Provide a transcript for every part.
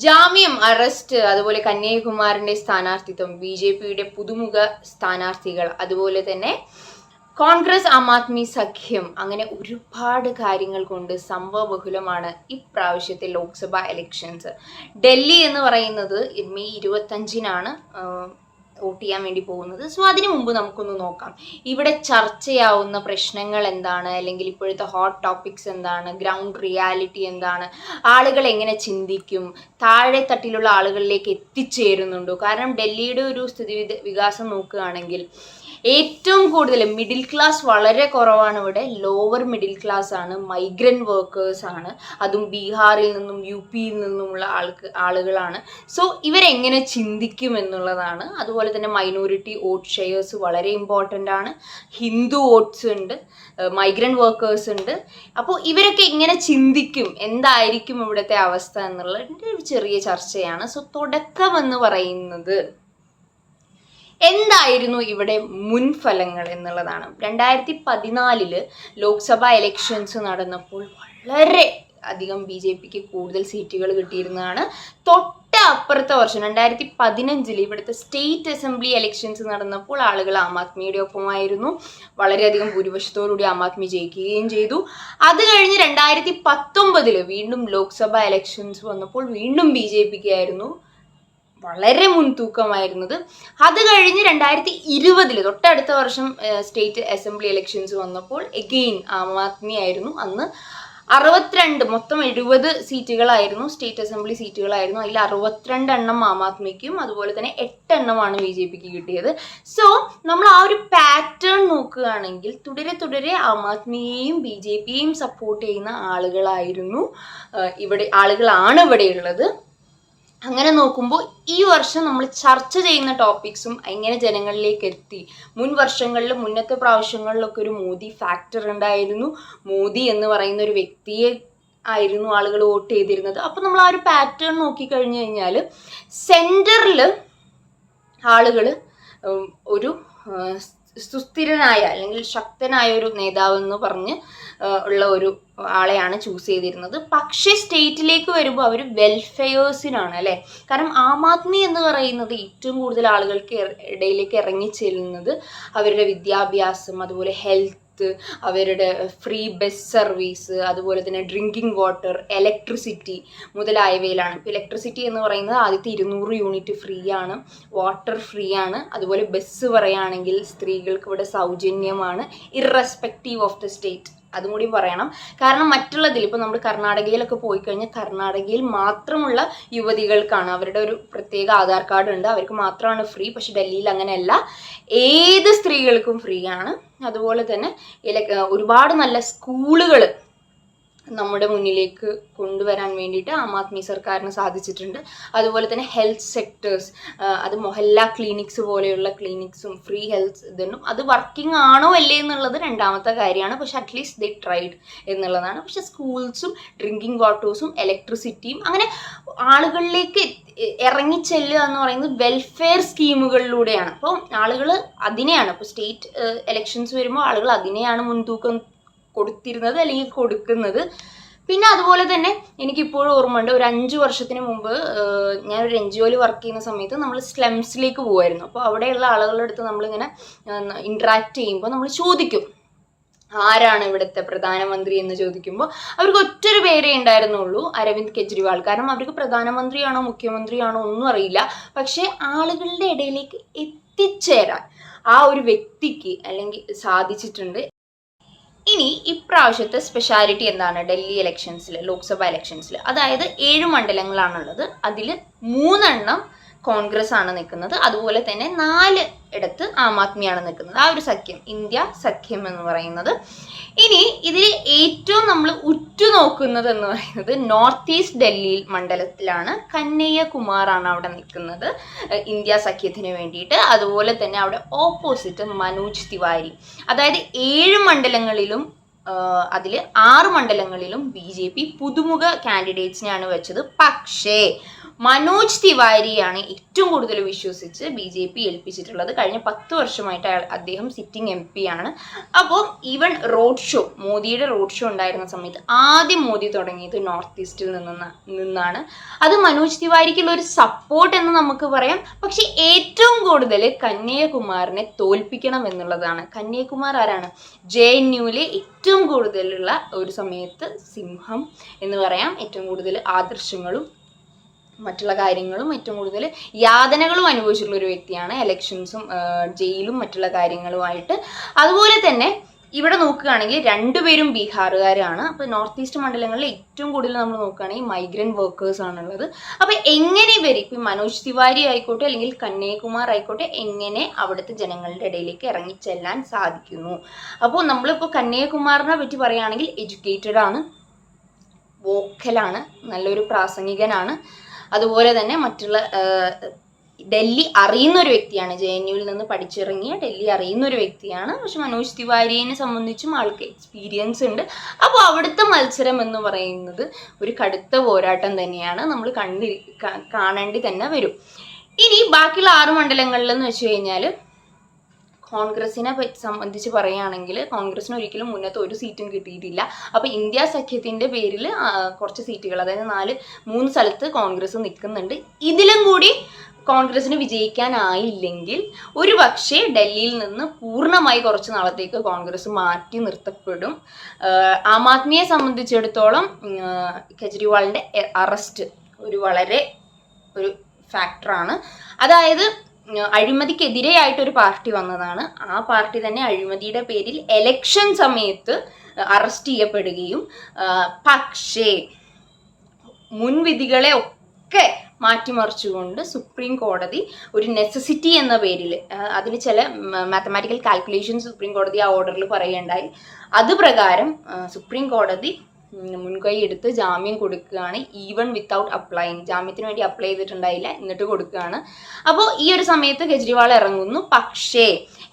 ജാമ്യം, അറസ്റ്റ്, അതുപോലെ കന്യാകുമാരന്റെ സ്ഥാനാർത്ഥിത്വം, BJPയുടെ പുതുമുഖ സ്ഥാനാർത്ഥികൾ, അതുപോലെ തന്നെ കോൺഗ്രസ് ആം ആദ്മി സഖ്യം, അങ്ങനെ ഒരുപാട് കാര്യങ്ങൾ കൊണ്ട് സംഭവബഹുലമാണ് ഇപ്രാവശ്യത്തെ ലോക്സഭ ഇലക്ഷൻസ്. ഡൽഹി എന്ന് പറയുന്നത് മെയ് 25-നാണ് വോട്ട് ചെയ്യാൻ വേണ്ടി പോകുന്നത്. സോ അതിനു മുമ്പ് നമുക്കൊന്ന് നോക്കാം ഇവിടെ ചർച്ചയാവുന്ന പ്രശ്നങ്ങൾ എന്താണ്, അല്ലെങ്കിൽ ഇപ്പോഴത്തെ ഹോട്ട് ടോപ്പിക്സ് എന്താണ്, ഗ്രൗണ്ട് റിയാലിറ്റി എന്താണ്, ആളുകൾ എങ്ങനെ ചിന്തിക്കും, താഴെ തട്ടിലുള്ള ആളുകളിലേക്ക് എത്തിച്ചേരുന്നുണ്ടോ. കാരണം ഡൽഹിയുടെ ഒരു സ്ഥിതി വികാസം നോക്കുകയാണെങ്കിൽ ഏറ്റവും കൂടുതൽ മിഡിൽ ക്ലാസ് വളരെ കുറവാണ് ഇവിടെ. ലോവർ മിഡിൽ ക്ലാസ് ആണ്, മൈഗ്രൻ്റ് വർക്കേഴ്സ് ആണ്, അതും ബീഹാറിൽ നിന്നും UP-യിൽ നിന്നുമുള്ള ആളുകളാണ്. സോ ഇവരെങ്ങനെ ചിന്തിക്കും എന്നുള്ളതാണ്. അതുപോലെ തന്നെ മൈനോറിറ്റി വോട്ട് ഷെയർസ് വളരെ ഇമ്പോർട്ടൻ്റ് ആണ്. ഹിന്ദു വോട്ട്സ് ഉണ്ട്, മൈഗ്രൻ്റ് വർക്കേഴ്സ് ഉണ്ട്. അപ്പോൾ ഇവരൊക്കെ എങ്ങനെ ചിന്തിക്കും, എന്തായിരിക്കും ഇവിടുത്തെ അവസ്ഥ എന്നുള്ളതിൻ്റെ ഒരു ചെറിയ ചർച്ചയാണ്. സോ തുടക്കം എന്ന് പറയുന്നത് എന്തായിരുന്നു ഇവിടെ മുൻഫലങ്ങൾ എന്നുള്ളതാണ്. 2014 ലോക്സഭ ഇലക്ഷൻസ് നടന്നപ്പോൾ വളരെ അധികം BJPക്ക് കൂടുതൽ സീറ്റുകൾ കിട്ടിയിരുന്നതാണ്. തൊട്ട് അപ്പുറത്തെ വർഷം 2015 ഇവിടുത്തെ സ്റ്റേറ്റ് അസംബ്ലി ഇലക്ഷൻസ് നടന്നപ്പോൾ ആളുകൾ ആം ആദ്മിയുടെ ഒപ്പമായിരുന്നു. വളരെയധികം ഭൂരിപക്ഷത്തോടുകൂടി ആം ആദ്മി ജയിക്കുകയും ചെയ്തു. അത് കഴിഞ്ഞ് 2019 വീണ്ടും ലോക്സഭ ഇലക്ഷൻസ് വന്നപ്പോൾ വീണ്ടും BJPക്ക് ആയിരുന്നു വളരെ മുൻതൂക്കമായിരുന്നത്. അത് കഴിഞ്ഞ് 2020 തൊട്ടടുത്ത വർഷം സ്റ്റേറ്റ് അസംബ്ലി ഇലക്ഷൻസ് വന്നപ്പോൾ എഗെയിൻ ആം ആദ്മി ആയിരുന്നു. അന്ന് 62 മൊത്തം 70 സീറ്റുകളായിരുന്നു, സ്റ്റേറ്റ് അസംബ്ലി സീറ്റുകളായിരുന്നു. അതിൽ 62 എണ്ണം ആം ആദ്മിക്കും അതുപോലെ തന്നെ 8 എണ്ണമാണ് BJPക്ക് കിട്ടിയത്. സോ നമ്മൾ ആ ഒരു പാറ്റേൺ നോക്കുകയാണെങ്കിൽ തുടരെ ആം ആദ്മിയെയും BJPയെയും സപ്പോർട്ട് ചെയ്യുന്ന ആളുകളാണ് ഇവിടെയുള്ളത്. അങ്ങനെ നോക്കുമ്പോൾ ഈ വർഷം നമ്മൾ ചർച്ച ചെയ്യുന്ന ടോപ്പിക്സും എങ്ങനെ ജനങ്ങളിലേക്ക് എത്തി. മുന്നത്തെ പ്രാവശ്യങ്ങളിലൊക്കെ ഒരു മോദി ഫാക്ടർ ഉണ്ടായിരുന്നു. മോദി എന്ന് പറയുന്ന ഒരു വ്യക്തിയെ ആയിരുന്നു ആളുകൾ വോട്ട് ചെയ്തിരുന്നത്. അപ്പോൾ നമ്മൾ ആ ഒരു പാറ്റേൺ നോക്കിക്കഴിഞ്ഞു കഴിഞ്ഞാൽ സെൻറ്ററിൽ ആളുകൾ ഒരു സുസ്ഥിരനായ അല്ലെങ്കിൽ ശക്തനായ ഒരു നേതാവ് എന്ന് പറഞ്ഞ് ഉള്ള ഒരു ആളെയാണ് ചൂസ് ചെയ്തിരുന്നത്. പക്ഷേ സ്റ്റേറ്റിലേക്ക് വരുമ്പോൾ അവർ വെൽഫെയേഴ്സിനാണ് അല്ലേ. കാരണം ആം ആദ്മി എന്ന് പറയുന്നത് ഏറ്റവും കൂടുതൽ ആളുകൾക്ക് ഇടയിലേക്ക് ഇറങ്ങിച്ചെല്ലുന്നത് അവരുടെ വിദ്യാഭ്യാസം, അതുപോലെ ഹെൽത്ത്, അവരുടെ ഫ്രീ ബസ് സർവീസ്, അതുപോലെ തന്നെ ഡ്രിങ്കിങ് വാട്ടർ, ഇലക്ട്രിസിറ്റി മുതലായവയിലാണ്. ഇപ്പോൾ ഇലക്ട്രിസിറ്റി എന്ന് പറയുന്നത് ആദ്യത്തെ 200 യൂണിറ്റ് ഫ്രീ ആണ്, വാട്ടർ ഫ്രീ ആണ്. അതുപോലെ ബസ് പറയുകയാണെങ്കിൽ സ്ത്രീകൾക്ക് ഇവിടെ സൗജന്യമാണ്, ഇറസ്പെക്റ്റീവ് ഓഫ് ദ സ്റ്റേറ്റ്. അതും കൂടി പറയണം. കാരണം മറ്റുള്ളതിൽ ഇപ്പോൾ നമ്മൾ കർണാടകയിലൊക്കെ പോയി കഴിഞ്ഞാൽ കർണാടകയിൽ മാത്രമുള്ള യുവതികൾക്കാണ് അവരുടെ ഒരു പ്രത്യേക ആധാർ കാർഡ് ഉണ്ട്, അവർക്ക് മാത്രമാണ് ഫ്രീ. പക്ഷെ ഡൽഹിയിൽ അങ്ങനെയല്ല, ഏത് സ്ത്രീകൾക്കും ഫ്രീ ആണ്. അതുപോലെ തന്നെ ഒരുപാട് നല്ല സ്കൂളുകൾ നമ്മുടെ മുന്നിലേക്ക് കൊണ്ടുവരാൻ വേണ്ടിയിട്ട് ആം ആദ്മി സർക്കാരിന് സാധിച്ചിട്ടുണ്ട്. അതുപോലെ തന്നെ ഹെൽത്ത് സെക്ടേഴ്സ്, അത് മൊഹല്ല ക്ലിനിക്സ് പോലെയുള്ള ക്ലിനിക്സും ഫ്രീ ഹെൽത്ത് ഇതും അത് വർക്കിംഗ് ആണോ അല്ലേ എന്നുള്ളത് രണ്ടാമത്തെ കാര്യമാണ്. പക്ഷെ അറ്റ്ലീസ്റ്റ് ദേ ട്രൈഡ് എന്നുള്ളതാണ്. പക്ഷെ സ്കൂൾസും ഡ്രിങ്കിങ് വാട്ടേഴ്സും ഇലക്ട്രിസിറ്റിയും അങ്ങനെ ആളുകളിലേക്ക് ഇറങ്ങിച്ചെല്ലുക എന്ന് പറയുന്നത് വെൽഫെയർ സ്കീമുകളിലൂടെയാണ്. അപ്പോൾ ആളുകൾ അതിനെയാണ്, ഇപ്പോൾ സ്റ്റേറ്റ് ഇലക്ഷൻസ് വരുമ്പോൾ ആളുകൾ അതിനെയാണ് മുൻതൂക്കം കൊടുത്തിരുന്നത് അല്ലെങ്കിൽ കൊടുക്കുന്നത്. പിന്നെ അതുപോലെ തന്നെ എനിക്കിപ്പോഴും ഓർമ്മയുണ്ട്, ഒരു 5 വർഷത്തിന് മുമ്പ് ഞാനൊരു NGO-യിൽ വർക്ക് ചെയ്യുന്ന സമയത്ത് നമ്മൾ സ്ലംസിലേക്ക് പോകുമായിരുന്നു. അപ്പോൾ അവിടെയുള്ള ആളുകളുടെ അടുത്ത് നമ്മളിങ്ങനെ ഇൻട്രാക്ട് ചെയ്യുമ്പോൾ നമ്മൾ ചോദിക്കും ആരാണ് ഇവിടുത്തെ പ്രധാനമന്ത്രി എന്ന് ചോദിക്കുമ്പോൾ അവർക്ക് ഒറ്റൊരു പേരേ ഉണ്ടായിരുന്നുള്ളൂ, അരവിന്ദ് കെജ്രിവാൾ. കാരണം അവർക്ക് പ്രധാനമന്ത്രിയാണോ മുഖ്യമന്ത്രിയാണോ ഒന്നും അറിയില്ല. പക്ഷേ ആളുകളുടെ ഇടയിലേക്ക് എത്തിച്ചേരാൻ ആ ഒരു വ്യക്തിക്ക് അല്ലെങ്കിൽ സാധിച്ചിട്ടുണ്ട്. ഇനി ഇപ്രാവശ്യത്തെ സ്പെഷ്യാലിറ്റി എന്താണ് ഡൽഹി ഇലക്ഷൻസിൽ, ലോക്സഭ ഇലക്ഷൻസിൽ? അതായത് 7 മണ്ഡലങ്ങളാണുള്ളത്. അതിൽ 3 എണ്ണം കോൺഗ്രസ് ആണ് നിൽക്കുന്നത്. അതുപോലെ തന്നെ 4 ഇടത്ത് ആം ആദ്മിയാണ് നിൽക്കുന്നത്. ആ ഒരു സഖ്യം, ഇന്ത്യ സഖ്യം എന്ന് പറയുന്നത്. ഇനി ഇതിൽ ഏറ്റവും നമ്മൾ ഉറ്റുനോക്കുന്നത് എന്ന് പറയുന്നത് നോർത്ത് ഈസ്റ്റ് ഡൽഹി മണ്ഡലത്തിലാണ്. കന്നയ്യകുമാറാണ് അവിടെ നിൽക്കുന്നത് ഇന്ത്യ സഖ്യത്തിന് വേണ്ടിയിട്ട്. അതുപോലെ തന്നെ അവിടെ ഓപ്പോസിറ്റ് മനോജ് തിവാരി. അതായത് 7 മണ്ഡലങ്ങളിലും അതിൽ 6 മണ്ഡലങ്ങളിലും BJP പുതുമുഖ കാൻഡിഡേറ്റ്സിനെയാണ് വെച്ചത്. പക്ഷേ മനോജ് തിവാരിയാണ് ഏറ്റവും കൂടുതൽ വിശ്വസിച്ച് BJP ഏൽപ്പിച്ചിട്ടുള്ളത്. കഴിഞ്ഞ 10 വർഷമായിട്ട് അദ്ദേഹം സിറ്റിംഗ് MP ആണ്. അപ്പോൾ ഈവൻ റോഡ് ഷോ, മോദിയുടെ റോഡ് ഷോ ഉണ്ടായിരുന്ന സമയത്ത് ആദ്യം മോദി തുടങ്ങിയത് നോർത്ത് ഈസ്റ്റിൽ നിന്നാണ്. അത് മനോജ് തിവാരിക്കുള്ള ഒരു സപ്പോർട്ട് എന്ന് നമുക്ക് പറയാം. പക്ഷെ ഏറ്റവും കൂടുതൽ കന്യാകുമാറിനെ തോൽപ്പിക്കണം എന്നുള്ളതാണ്. കന്യാകുമാർ ആരാണ്? JNUവിലെ ഏറ്റവും കൂടുതലുള്ള ഒരു സമയത്ത് സിംഹം എന്ന് പറയാം. ഏറ്റവും കൂടുതൽ ആദർശങ്ങളും മറ്റുള്ള കാര്യങ്ങളും ഏറ്റവും കൂടുതൽ യാതനകളും അനുഭവിച്ചിട്ടുള്ള ഒരു വ്യക്തിയാണ്. എലക്ഷൻസും ജയിലും മറ്റുള്ള കാര്യങ്ങളുമായിട്ട്. അതുപോലെ തന്നെ ഇവിടെ നോക്കുകയാണെങ്കിൽ രണ്ടുപേരും ബീഹാറുകാരാണ്. അപ്പോൾ നോർത്ത് ഈസ്റ്റ് മണ്ഡലങ്ങളിൽ ഏറ്റവും കൂടുതൽ നമ്മൾ നോക്കുകയാണെങ്കിൽ മൈഗ്രൻ്റ് വർക്കേഴ്സ് ആണുള്ളത്. അപ്പോൾ എങ്ങനെ ഇവർ ഇപ്പം മനോജ് തിവാരി ആയിക്കോട്ടെ അല്ലെങ്കിൽ കന്യാകുമാർ ആയിക്കോട്ടെ എങ്ങനെ അവിടുത്തെ ജനങ്ങളുടെ ഇടയിലേക്ക് ഇറങ്ങിച്ചെല്ലാൻ സാധിക്കുന്നു? അപ്പോൾ നമ്മളിപ്പോൾ കന്യാകുമാറിനെ പറ്റി പറയുകയാണെങ്കിൽ എഡ്യൂക്കേറ്റഡ് ആണ്, വോക്കലാണ്, നല്ലൊരു പ്രാസംഗികനാണ്. അതുപോലെ തന്നെ മറ്റുള്ള ഡൽഹി അറിയുന്ന ഒരു വ്യക്തിയാണ്. JNUവിൽ നിന്ന് പഠിച്ചിറങ്ങിയ ഡൽഹി അറിയുന്ന ഒരു വ്യക്തിയാണ്. പക്ഷെ മനോജ് തിവാരിയെ സംബന്ധിച്ചും ആൾക്ക് എക്സ്പീരിയൻസ് ഉണ്ട്. അപ്പോൾ അവിടുത്തെ മത്സരം എന്ന് പറയുന്നത് ഒരു കടുത്ത പോരാട്ടം തന്നെയാണ്. നമ്മൾ കാണേണ്ടി തന്നെ വരും. ഇനി ബാക്കിയുള്ള 6 മണ്ഡലങ്ങളിലെന്ന് വെച്ച് കഴിഞ്ഞാൽ കോൺഗ്രസിനെ സംബന്ധിച്ച് പറയുകയാണെങ്കിൽ കോൺഗ്രസിന് ഒരിക്കലും മുന്നത്തെ ഒരു സീറ്റും കിട്ടിയിട്ടില്ല. അപ്പോൾ ഇന്ത്യ സഖ്യത്തിൻ്റെ പേരിൽ കുറച്ച് സീറ്റുകൾ, അതായത് 3 സ്ഥലത്ത് കോൺഗ്രസ് നിൽക്കുന്നുണ്ട്. ഇതിലും കൂടി കോൺഗ്രസിന് വിജയിക്കാനായില്ലെങ്കിൽ ഒരു പക്ഷേ ഡൽഹിയിൽ നിന്ന് പൂർണ്ണമായി കുറച്ച് നാളത്തേക്ക് കോൺഗ്രസ് മാറ്റി നിർത്തപ്പെടും. ആം ആദ്മിയെ സംബന്ധിച്ചിടത്തോളം കെജ്രിവാളിൻ്റെ അറസ്റ്റ് വളരെ ഒരു ഫാക്ടറാണ്. അതായത് അഴിമതിക്കെതിരെയായിട്ടൊരു പാർട്ടി വന്നതാണ്. ആ പാർട്ടി തന്നെ അഴിമതിയുടെ പേരിൽ എലക്ഷൻ സമയത്ത് അറസ്റ്റ് ചെയ്യപ്പെടുകയും പക്ഷേ മുൻവിധികളെ ഒക്കെ മാറ്റിമറിച്ചുകൊണ്ട് സുപ്രീം കോടതി ഒരു നെസസിറ്റി എന്ന പേരിൽ, അതിന് ചില മാത്തമാറ്റിക്കൽ കാൽക്കുലേഷൻ സുപ്രീം കോടതി ആ ഓർഡറിൽ പറയുകയുണ്ടായി. അത് പ്രകാരം സുപ്രീം കോടതി മുൻകൈ എടുത്ത് ജാമ്യം കൊടുക്കുകയാണ്. ഈവൻ വിത്തൗട്ട് അപ്ലൈങ്, ജാമ്യത്തിന് വേണ്ടി അപ്ലൈ ചെയ്തിട്ടുണ്ടായില്ല, എന്നിട്ട് കൊടുക്കുകയാണ്. അപ്പോൾ ഈ ഒരു സമയത്ത് കെജ്രിവാൾ ഇറങ്ങുന്നു. പക്ഷേ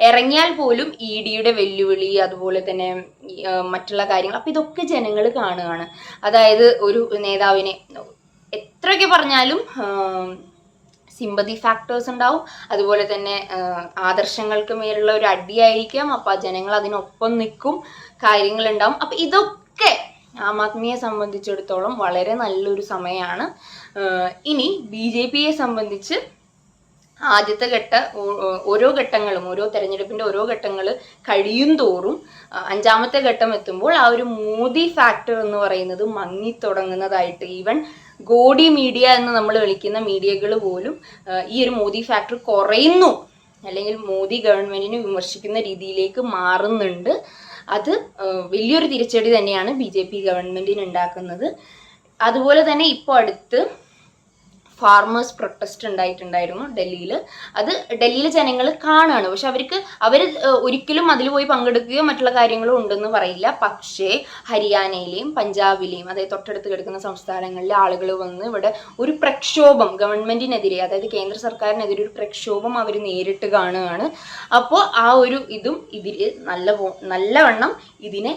ഇറങ്ങിയാൽ പോലും EDയുടെ വെല്ലുവിളി, അതുപോലെ തന്നെ മറ്റുള്ള കാര്യങ്ങൾ, അപ്പോൾ ഇതൊക്കെ ജനങ്ങൾ കാണുകയാണ്. അതായത് ഒരു നേതാവിനെ എത്രയൊക്കെ പറഞ്ഞാലും സിമ്പതി ഫാക്ടേഴ്സ് ഉണ്ടാവും. അതുപോലെ തന്നെ ആദർശങ്ങൾക്ക് മേലുള്ള ഒരു അടിയായിരിക്കാം. അപ്പോൾ ജനങ്ങൾ അതിനൊപ്പം നിൽക്കും, കാര്യങ്ങളുണ്ടാവും. അപ്പോൾ ഇതൊക്കെ ആം ആദ്മിയെ സംബന്ധിച്ചിടത്തോളം വളരെ നല്ലൊരു സമയമാണ്. ഇനി BJPയെ സംബന്ധിച്ച് ആദ്യത്തെ ഓരോ ഘട്ടങ്ങളും, ഓരോ തെരഞ്ഞെടുപ്പിൻ്റെ ഓരോ ഘട്ടങ്ങൾ കഴിയും തോറും 5ാമത്തെ ഘട്ടം എത്തുമ്പോൾ ആ ഒരു മോദി ഫാക്ടർ എന്ന് പറയുന്നത് മങ്ങിത്തുടങ്ങുന്നതായിട്ട്, ഈവൻ ഗോഡി മീഡിയ എന്ന് നമ്മൾ വിളിക്കുന്ന മീഡിയകൾ പോലും ഈ ഒരു മോദി ഫാക്ടർ കുറയുന്നു അല്ലെങ്കിൽ മോദി ഗവൺമെൻറ്റിനെ വിമർശിക്കുന്ന രീതിയിലേക്ക് മാറുന്നുണ്ട്. അത് വലിയൊരു തിരിച്ചടി തന്നെയാണ് BJP ഗവൺമെൻറ്റിന് ഉണ്ടാക്കുന്നത്. അതുപോലെ തന്നെ ഇപ്പോൾ അടുത്ത് ഫാർമേഴ്സ് പ്രൊട്ടസ്റ്റ് ഉണ്ടായിട്ടുണ്ടായിരുന്നു ഡൽഹിയിൽ. അത് ഡൽഹിയിലെ ജനങ്ങൾ കാണുകയാണ്. പക്ഷെ അവർ ഒരിക്കലും അതിൽ പോയി പങ്കെടുക്കുകയോ മറ്റുള്ള കാര്യങ്ങളും ഉണ്ടെന്ന് പറയില്ല. പക്ഷേ ഹരിയാനയിലെയും പഞ്ചാബിലെയും, അതായത് തൊട്ടടുത്ത് കിടക്കുന്ന സംസ്ഥാനങ്ങളിലെ ആളുകൾ വന്ന് ഇവിടെ ഒരു പ്രക്ഷോഭം ഗവൺമെൻറ്റിനെതിരെ, അതായത് കേന്ദ്ര സർക്കാരിനെതിരെ ഒരു പ്രക്ഷോഭം അവർ നേരിട്ട് കാണുകയാണ്. അപ്പോൾ ആ ഒരു ഇതും നല്ലവണ്ണം ഇതിനെ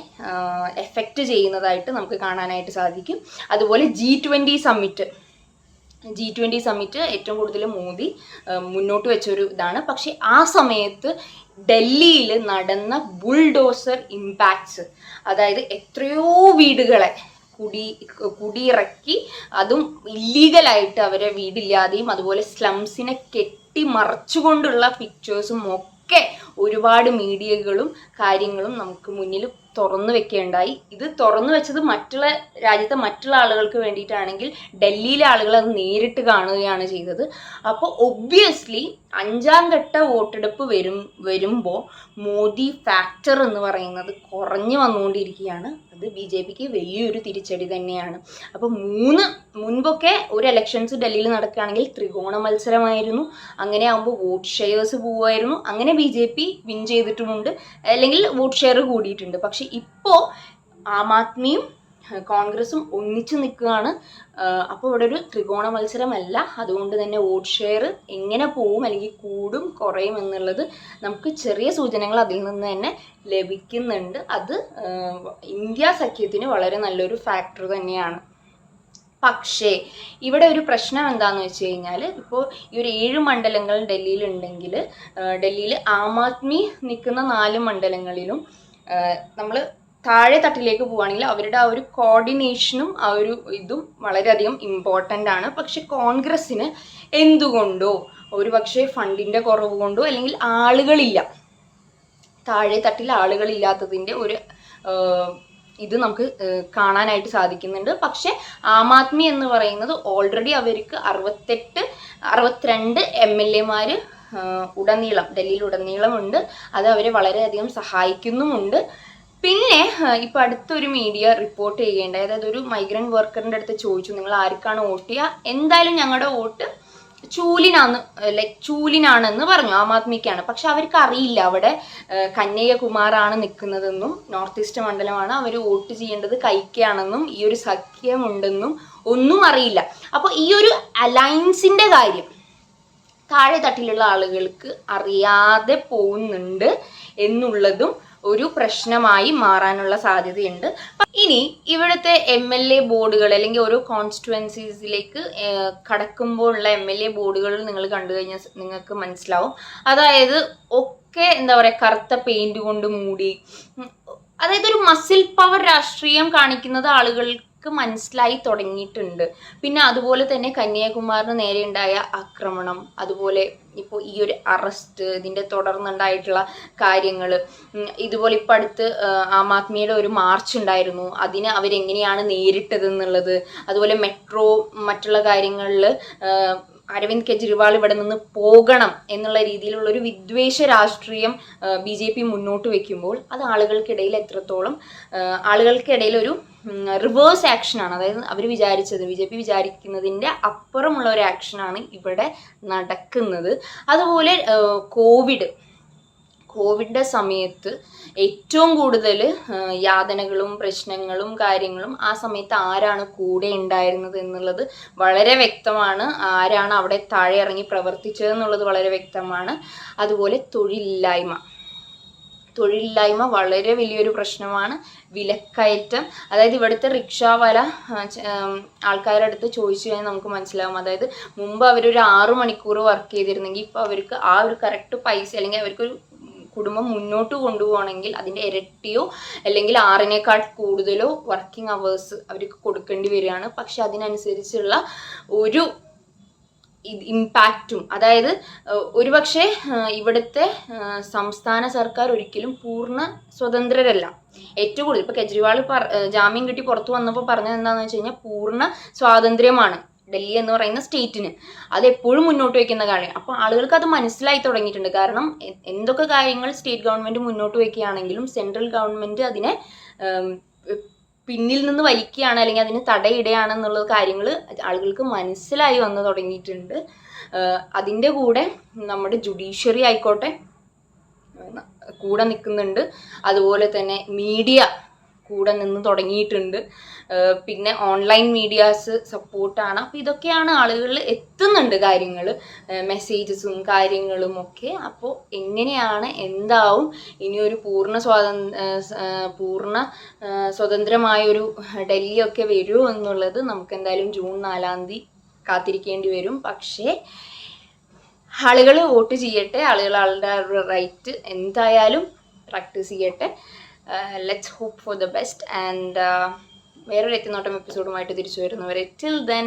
എഫക്റ്റ് ചെയ്യുന്നതായിട്ട് നമുക്ക് കാണാനായിട്ട് സാധിക്കും. അതുപോലെ G20 സമ്മിറ്റ് ഏറ്റവും കൂടുതൽ മോദി മുന്നോട്ട് വെച്ചൊരു ഇതാണ്. പക്ഷെ ആ സമയത്ത് ഡൽഹിയിൽ നടന്ന ബുൾഡോസർ ഇമ്പാക്ട്സ്, അതായത് എത്രയോ വീടുകളെ കുടിയിറക്കി, അതും ഇല്ലീഗലായിട്ട് അവരെ വീടില്ലാതെയും അതുപോലെ സ്ലംസിനെ കെട്ടിമറച്ചുകൊണ്ടുള്ള പിക്ചേഴ്സും ഒക്കെ ഒരുപാട് മീഡിയകളും കാര്യങ്ങളും നമുക്ക് മുന്നിൽ തുറന്നു വെക്കുകയുണ്ടായി. ഇത് തുറന്നു വെച്ചത് രാജ്യത്തെ മറ്റുള്ള ആളുകൾക്ക് വേണ്ടിയിട്ടാണെങ്കിൽ ഡൽഹിയിലെ ആളുകൾ അത് നേരിട്ട് കാണുകയാണ് ചെയ്തത്. അപ്പോൾ ഒബ്വിയസ്ലി 5ാം ഘട്ട വോട്ടെടുപ്പ് വരുമ്പോൾ മോദി ഫാക്ടർ എന്ന് പറയുന്നത് കുറഞ്ഞു വന്നുകൊണ്ടിരിക്കുകയാണ്. അത് BJPക്ക് വലിയൊരു തിരിച്ചടി തന്നെയാണ്. അപ്പോൾ മുൻപൊക്കെ ഒരു എലക്ഷൻസ് ഡൽഹിയിൽ നടക്കുകയാണെങ്കിൽ ത്രികോണ മത്സരമായിരുന്നു. അങ്ങനെ ആകുമ്പോൾ വോട്ട് ഷെയർസ് പോവുമായിരുന്നു. അങ്ങനെ BJP വിൻ ചെയ്തിട്ടുമുണ്ട്, അല്ലെങ്കിൽ വോട്ട് ഷെയർ കൂടിയിട്ടുണ്ട്. പക്ഷെ ഇപ്പോൾ ആം ആദ്മിയും കോൺഗ്രസും ഒന്നിച്ചു നിൽക്കുകയാണ്. അപ്പോൾ ഇവിടെ ഒരു ത്രികോണ മത്സരമല്ല. അതുകൊണ്ട് തന്നെ വോട്ട് ഷെയർ എങ്ങനെ പോവും, അല്ലെങ്കിൽ കൂടും കുറയും എന്നുള്ളത് നമുക്ക് ചെറിയ സൂചനകൾ അതിൽ നിന്ന് തന്നെ ലഭിക്കുന്നുണ്ട്. അത് ഇന്ത്യ സഖ്യത്തിന് വളരെ നല്ലൊരു ഫാക്ടർ തന്നെയാണ്. പക്ഷേ ഇവിടെ ഒരു പ്രശ്നം എന്താണെന്ന് വെച്ച് കഴിഞ്ഞാൽ, ഇപ്പോൾ ഈ ഒരു 7 മണ്ഡലങ്ങൾ ഡൽഹിയിലുണ്ടെങ്കിൽ ഡൽഹിയിൽ ആം ആദ്മി നിൽക്കുന്ന 4 മണ്ഡലങ്ങളിലും നമ്മൾ താഴെ തട്ടിലേക്ക് പോവുകയാണെങ്കിൽ അവരുടെ ആ ഒരു കോർഡിനേഷനും ആ ഒരു ഇതും വളരെയധികം ഇമ്പോർട്ടൻ്റ് ആണ്. പക്ഷെ കോൺഗ്രസ്സിന് എന്തുകൊണ്ടോ ഒരു പക്ഷേ ഫണ്ടിൻ്റെ കുറവ് കൊണ്ടോ അല്ലെങ്കിൽ ആളുകളില്ല, താഴെ തട്ടിൽ ആളുകളില്ലാത്തതിൻ്റെ ഒരു ഇത് നമുക്ക് കാണാനായിട്ട് സാധിക്കുന്നുണ്ട്. പക്ഷെ ആം ആദ്മി എന്ന് പറയുന്നത് ഓൾറെഡി അവർക്ക് 62 MLA-മാർ ഡൽഹിയിൽ ഉടനീളമുണ്ട്. അത് അവരെ വളരെയധികം സഹായിക്കുന്നുമുണ്ട്. പിന്നെ ഇപ്പം അടുത്തൊരു മീഡിയ റിപ്പോർട്ട് ചെയ്യേണ്ട, അതായത് ഒരു മൈഗ്രൻ്റ് വർക്കറിൻ്റെ അടുത്ത് ചോദിച്ചു, നിങ്ങൾ ആർക്കാണ് വോട്ട് ചെയ്യുക? എന്തായാലും ഞങ്ങളുടെ വോട്ട് ചൂലിനാണെന്ന് പറഞ്ഞു, ആം ആദ്മിക്കാണ്. പക്ഷെ അവർക്ക് അറിയില്ല അവിടെ കന്യകുമാറാണ് നിൽക്കുന്നതെന്നും നോർത്ത് ഈസ്റ്റ് മണ്ഡലമാണ് അവർ വോട്ട് ചെയ്യേണ്ടത് കൈക്കയാണെന്നും ഈ ഒരു സഖ്യമുണ്ടെന്നും ഒന്നും അറിയില്ല. അപ്പോൾ ഈ ഒരു അലയൻസിൻ്റെ കാര്യം താഴെ തട്ടിലുള്ള ആളുകൾക്ക് അറിയാതെ പോകുന്നുണ്ട് എന്നുള്ളതും ഒരു പ്രശ്നമായി മാറാനുള്ള സാധ്യതയുണ്ട്. ഇനി ഇവിടുത്തെ MLA ബോർഡുകൾ അല്ലെങ്കിൽ ഓരോ കോൺസ്റ്റിറ്റ്യുവൻസീസിലേക്ക് കടക്കുമ്പോഴുള്ള MLA ബോർഡുകൾ നിങ്ങൾ കണ്ടു കഴിഞ്ഞാൽ നിങ്ങൾക്ക് മനസ്സിലാവും. അതായത് ഒക്കെ എന്താ പറയുക, കറുത്ത പെയിന്റ് കൊണ്ട് മൂടി, അതായത് ഒരു മസിൽ പവർ രാഷ്ട്രീയം കാണിക്കുന്നത് ആളുകൾക്ക് മനസ്സിലായി തുടങ്ങിയിട്ടുണ്ട്. പിന്നെ അതുപോലെ തന്നെ കന്യാകുമാരിന് നേരെ ഉണ്ടായ ആക്രമണം, അതുപോലെ ഇപ്പോൾ ഈ ഒരു അറസ്റ്റ്, ഇതിൻ്റെ തുടർന്നുണ്ടായിട്ടുള്ള കാര്യങ്ങൾ, ഇതുപോലെ ഇപ്പം അടുത്ത് ആം ആദ്മിയുടെ ഒരു മാർച്ച് ഉണ്ടായിരുന്നു, അതിനെ അവരെങ്ങനെയാണ് നേരിട്ടതെന്നുള്ളത്, അതുപോലെ മെട്രോ മറ്റുള്ള കാര്യങ്ങളിൽ അരവിന്ദ് കെജ്രിവാൾ ഇവിടെ നിന്ന് പോകണം എന്നുള്ള രീതിയിലുള്ളൊരു വിദ്വേഷ രാഷ്ട്രീയം BJP മുന്നോട്ട് വെക്കുമ്പോൾ അത് ആളുകൾക്കിടയിൽ എത്രത്തോളം ആളുകൾക്കിടയിൽ ഒരു റിവേഴ്സ് ആക്ഷനാണ്. അതായത് അവർ BJP വിചാരിക്കുന്നതിൻ്റെ അപ്പുറമുള്ള ഒരു ആക്ഷനാണ് ഇവിടെ നടക്കുന്നത്. അതുപോലെ കോവിഡിൻ്റെ സമയത്ത് ഏറ്റവും കൂടുതൽ യാതനകളും പ്രശ്നങ്ങളും കാര്യങ്ങളും ആ സമയത്ത് ആരാണ് കൂടെ ഉണ്ടായിരുന്നത് എന്നുള്ളത് വളരെ വ്യക്തമാണ്. ആരാണ് അവിടെ താഴെ ഇറങ്ങി പ്രവർത്തിച്ചതെന്നുള്ളത് വളരെ വ്യക്തമാണ്. അതുപോലെ തൊഴിലില്ലായ്മ വളരെ വലിയൊരു പ്രശ്നമാണ്. വിലക്കയറ്റം, അതായത് ഇവിടുത്തെ റിക്ഷാവാല ആൾക്കാരുടെ അടുത്ത് ചോദിച്ചു കഴിഞ്ഞാൽ നമുക്ക് മനസ്സിലാവും. അതായത് മുമ്പ് അവരൊരു 6 മണിക്കൂർ വർക്ക് ചെയ്തിരുന്നെങ്കിൽ ഇപ്പോൾ അവർക്ക് ആ ഒരു കറക്റ്റ് പൈസ, അല്ലെങ്കിൽ അവർക്കൊരു കുടുംബം മുന്നോട്ട് കൊണ്ടുപോകണമെങ്കിൽ അതിൻ്റെ ഇരട്ടിയോ അല്ലെങ്കിൽ 6-നേക്കാൾ കൂടുതലോ വർക്കിംഗ് അവേഴ്സ് അവർക്ക് കൊടുക്കേണ്ടി വരികയാണ്. പക്ഷെ അതിനനുസരിച്ചുള്ള ഒരു ഇമ്പാക്റ്റും, അതായത് ഒരുപക്ഷെ ഇവിടുത്തെ സംസ്ഥാന സർക്കാർ ഒരിക്കലും പൂർണ്ണ സ്വതന്ത്രരല്ല. ഏറ്റവും കൂടുതൽ ഇപ്പോൾ കെജ്രിവാൾ ജാമ്യം കിട്ടി പുറത്തു വന്നപ്പോൾ പറഞ്ഞത് എന്താണെന്ന് വെച്ച് കഴിഞ്ഞാൽ പൂർണ്ണ സ്വാതന്ത്ര്യമാണ് ഡൽഹി എന്ന് പറയുന്ന സ്റ്റേറ്റിന്, അത് എപ്പോഴും മുന്നോട്ട് വയ്ക്കുന്ന കാര്യം. അപ്പോൾ ആളുകൾക്ക് അത് മനസ്സിലായി തുടങ്ങിയിട്ടുണ്ട്. കാരണം എന്തൊക്കെ കാര്യങ്ങൾ സ്റ്റേറ്റ് ഗവൺമെൻറ് മുന്നോട്ട് വയ്ക്കുകയാണെങ്കിലും സെൻട്രൽ ഗവൺമെൻറ് അതിനെ പിന്നിൽ നിന്ന് വലിക്കുകയാണ് അല്ലെങ്കിൽ അതിന് തടയിടുകയാണെന്നുള്ള കാര്യങ്ങൾ ആളുകൾക്ക് മനസ്സിലായി വന്നു തുടങ്ങിയിട്ടുണ്ട്. അതിൻ്റെ കൂടെ നമ്മുടെ ജുഡീഷ്യറി ആയിക്കോട്ടെ കൂടെ നിൽക്കുന്നുണ്ട്. അതുപോലെ തന്നെ മീഡിയ കൂടെ നിന്ന് തുടങ്ങിയിട്ടുണ്ട്. പിന്നെ ഓൺലൈൻ മീഡിയാസ് സപ്പോർട്ടാണ്. അപ്പോൾ ഇതൊക്കെയാണ് ആളുകളിൽ എത്തുന്നുണ്ട് കാര്യങ്ങൾ, മെസ്സേജസും കാര്യങ്ങളും ഒക്കെ. അപ്പോൾ എങ്ങനെയാണ് എന്താവും ഇനിയൊരു പൂർണ്ണ സ്വതന്ത്രമായൊരു ഡൽഹിയൊക്കെ വരുമോ എന്നുള്ളത് നമുക്ക് എന്തായാലും ജൂൺ 4-ാം തീയതി കാത്തിരിക്കേണ്ടി വരും. പക്ഷേ ആളുകൾ വോട്ട് ചെയ്യട്ടെ, ആളുകളുടെ റൈറ്റ് എന്തായാലും പ്രാക്ടീസ് ചെയ്യട്ടെ. Let's hope for the best. And വേറൊരു എത്തിനോട്ടം എപ്പിസോഡുമായിട്ട് തിരിച്ചു വരുന്നവരെ ടിൽ ദെൻ